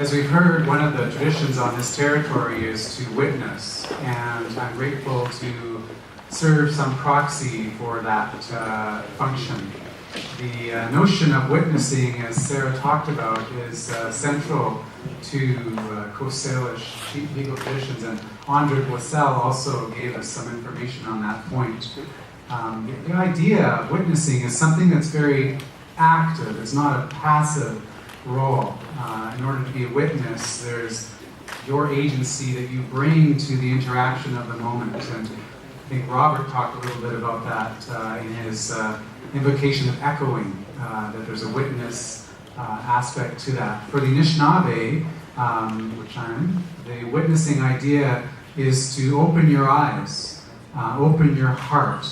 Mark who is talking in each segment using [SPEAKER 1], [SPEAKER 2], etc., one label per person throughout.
[SPEAKER 1] As we've heard, one of the traditions on this territory is to witness, and I'm grateful to serve some proxy for that function. The notion of witnessing, as Sarah talked about, is central to Coast Salish legal traditions, and Andre Boissel also gave us some information on that point. The idea of witnessing is something that's very active. It's not a passive role. In order to be a witness, there's your agency that you bring to the interaction of the moment. And I think Robert talked a little bit about that in his invocation of echoing, that there's a witness aspect to that. For the Anishinaabe, which I'm in, the witnessing idea is to open your eyes, open your heart.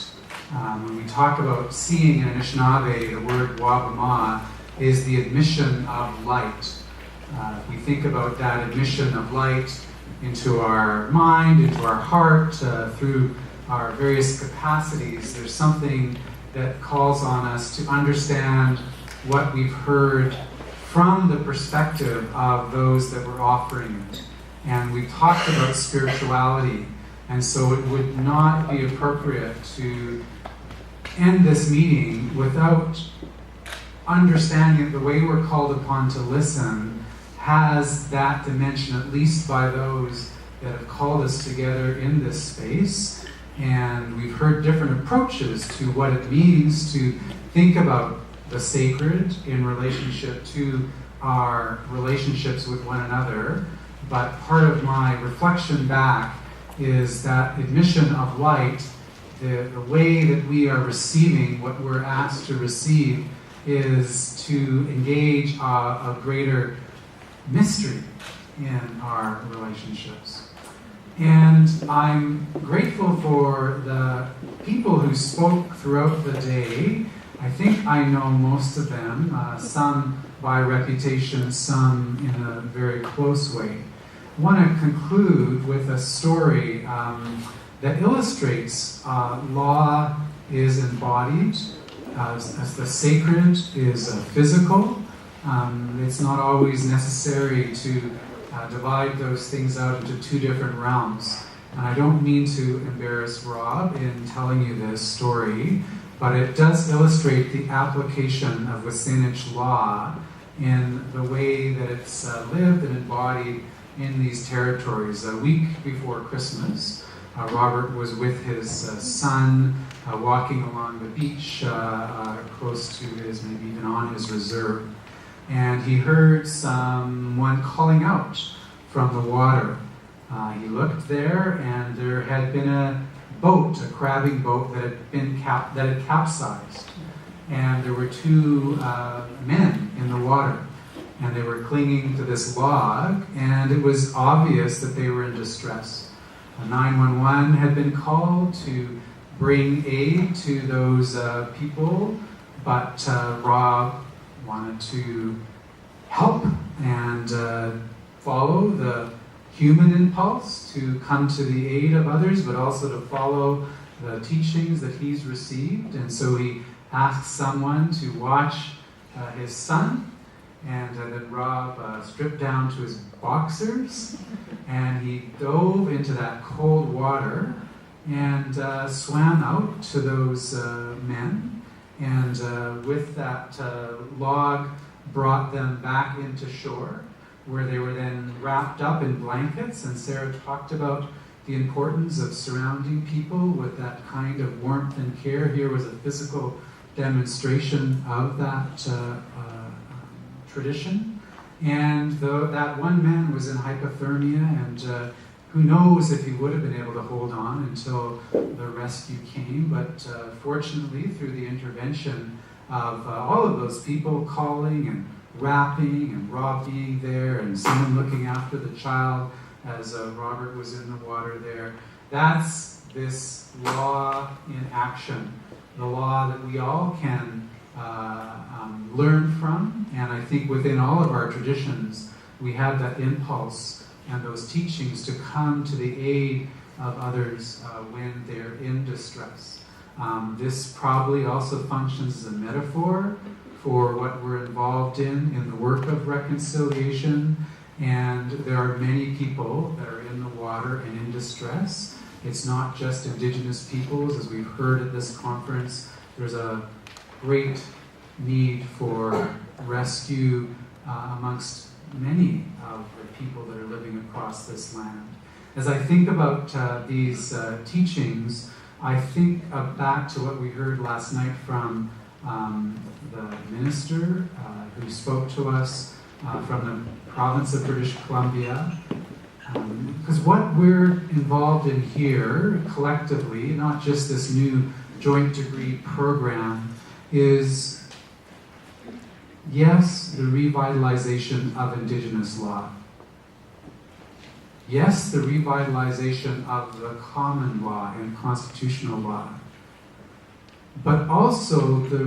[SPEAKER 1] When we talk about seeing in Anishinaabe, the word wabama is the admission of light. We think about that admission of light into our mind, into our heart, through our various capacities. There's something that calls on us to understand what we've heard from the perspective of those that we're offering it. And we've talked about spirituality, and so it would not be appropriate to end this meeting without understanding that the way we're called upon to listen has that dimension, at least by those that have called us together in this space. And we've heard different approaches to what it means to think about the sacred in relationship to our relationships with one another. But part of my reflection back is that admission of light, the way that we are receiving what we're asked to receive is to engage a greater mystery in our relationships. And I'm grateful for the people who spoke throughout the day. I think I know most of them, some by reputation, some in a very close way. I want to conclude with a story that illustrates law is embodied, as the sacred is physical. It's not always necessary to divide those things out into two different realms. And I don't mean to embarrass Rob in telling you this story, but it does illustrate the application of Wasanich law in the way that it's lived and embodied in these territories. A week before Christmas, Robert was with his son walking along the beach close to his, maybe even on his reserve. And he heard someone calling out from the water. He looked there, and there had been a boat, a crabbing boat that had capsized. And there were two men in the water, and they were clinging to this log, and it was obvious that they were in distress. 911 had been called to bring aid to those people, but Rob wanted to help and follow the human impulse to come to the aid of others, but also to follow the teachings that he's received. And so he asked someone to watch his son, and then Rob stripped down to his boxers, and he dove into that cold water and swam out to those men, and with that log brought them back into shore, where they were then wrapped up in blankets. And Sarah talked about the importance of surrounding people with that kind of warmth and care. Here was a physical demonstration of that tradition. And that one man was in hypothermia, and who knows if he would have been able to hold on until the rescue came. But fortunately, through the intervention of all of those people calling and wrapping, and Rob being there, and someone looking after the child as Robert was in the water there, that's this law in action, the law that we all can learn from. And I think within all of our traditions, we have that impulse and those teachings to come to the aid of others when they're in distress. This probably also functions as a metaphor for what we're involved in the work of reconciliation. And there are many people that are in the water and in distress. It's not just Indigenous peoples, as we've heard at this conference. There's a great need for rescue amongst many of the people that are living across this land. As I think about these teachings, I think back to what we heard last night from the minister who spoke to us from the province of British Columbia. Because what we're involved in here collectively, not just this new joint degree program, is, yes, the revitalization of Indigenous law. Yes, the revitalization of the common law and constitutional law. But also the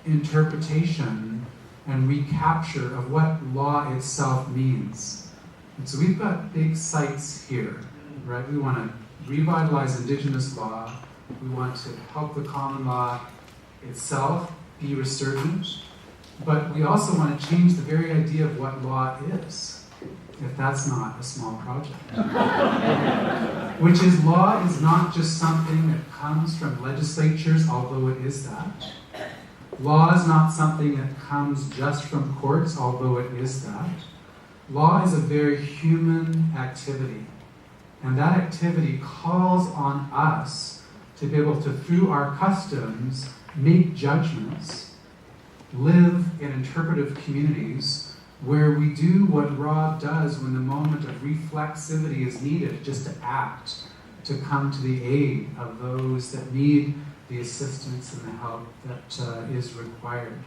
[SPEAKER 1] reinterpretation and recapture of what law itself means. And so we've got big sites here, right? We want to revitalize Indigenous law. We want to help the common law itself be resurgent. But we also want to change the very idea of what law is, if that's not a small project. Which is, law is not just something that comes from legislatures, although it is that. Law is not something that comes just from courts, although it is that. Law is a very human activity. And that activity calls on us to be able to, through our customs, make judgments, live in interpretive communities where we do what Rob does when the moment of reflexivity is needed, just to act, to come to the aid of those that need the assistance and the help that is required.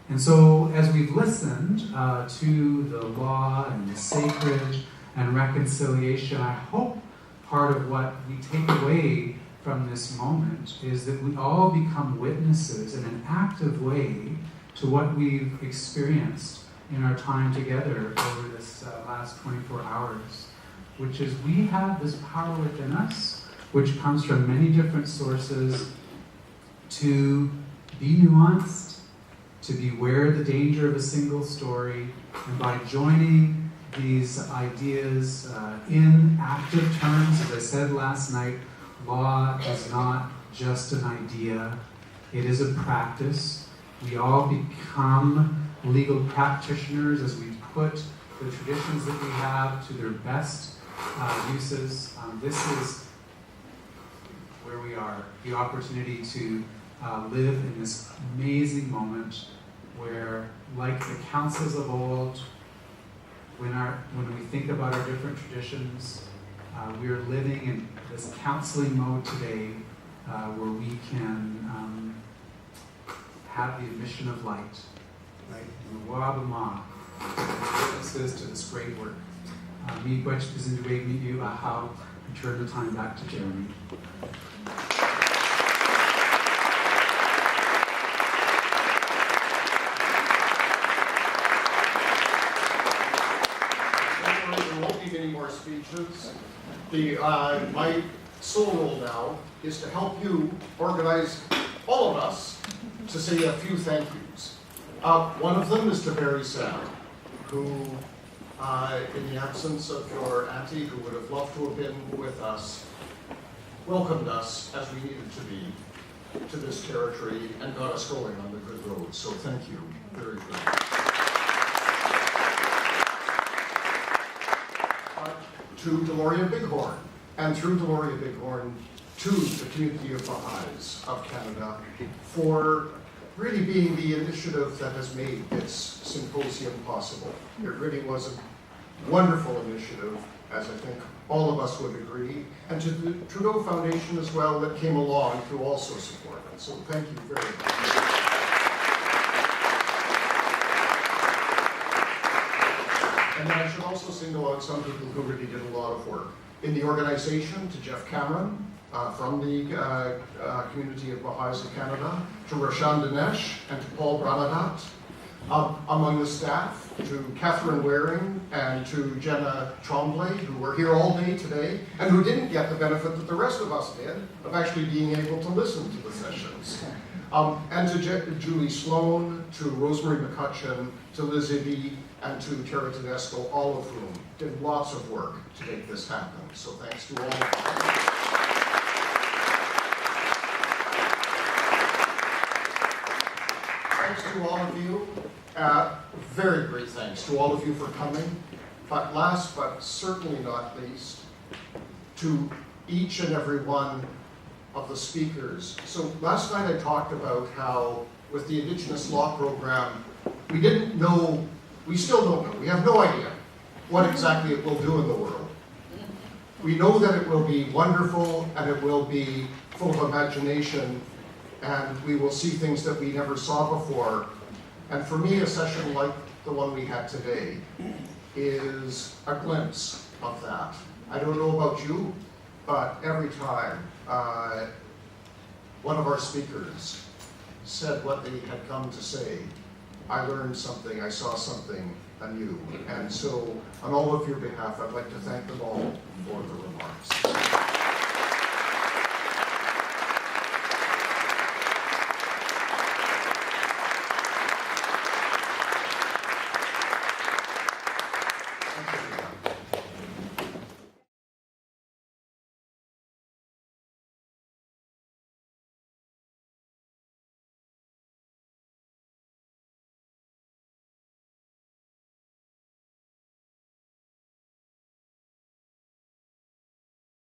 [SPEAKER 1] And so, as we've listened to the law and the sacred and reconciliation, I hope part of what we take away from this moment is that we all become witnesses in an active way to what we've experienced in our time together over this last 24 hours, which is we have this power within us, which comes from many different sources, to be nuanced, to beware the danger of a single story, and by joining these ideas in active terms, as I said last night, law is not just an idea, it is a practice. We all become legal practitioners as we put the traditions that we have to their best uses. This is where we are, the opportunity to live in this amazing moment where, like the councils of old, when we think about our different traditions, we are living in this counseling mode today where we can have the admission of light, right? Witnesses to this great work. Me, Butch, Bizinduwe, meet you, how we turn the time back to Jeremy.
[SPEAKER 2] There won't be many more speeches. My sole role now is to help you organize all of us to say a few thank yous. One of them is to Barry Sam, who, in the absence of your auntie, who would have loved to have been with us, welcomed us as we needed to be to this territory and got us going on the good road. So thank you very much. To Deloria Bighorn, and through Deloria Bighorn, to the community of Baha'is of Canada for really being the initiative that has made this symposium possible. It really was a wonderful initiative, as I think all of us would agree, and to the Trudeau Foundation as well that came along to also support it. So thank you very much. And then I should also single out some people who really did a lot of work. In the organization, to Jeff Cameron, from the community of Baha'is of Canada, to Roshan Dinesh and to Paul Branadat. Among the staff, to Catherine Waring and to Jenna Tremblay, who were here all day today, and who didn't get the benefit that the rest of us did, of actually being able to listen to the sessions. And to Julie Sloan, to Rosemary McCutcheon, to Liz Ibby, and to Terra Tedesco, all of whom did lots of work to make this happen. So thanks to all of you. Thanks to all of you. Very great thanks to all of you for coming. But last but certainly not least, to each and every one of the speakers. So last night I talked about how with the Indigenous Law Program, we didn't know, we still don't know, we have no idea what exactly it will do in the world. We know that it will be wonderful and it will be full of imagination and we will see things that we never saw before. And for me, a session like the one we had today is a glimpse of that. I don't know about you, but every time one of our speakers said what they had come to say, I learned something, I saw something anew. And so, on all of your behalf, I'd like to thank them all for the remarks.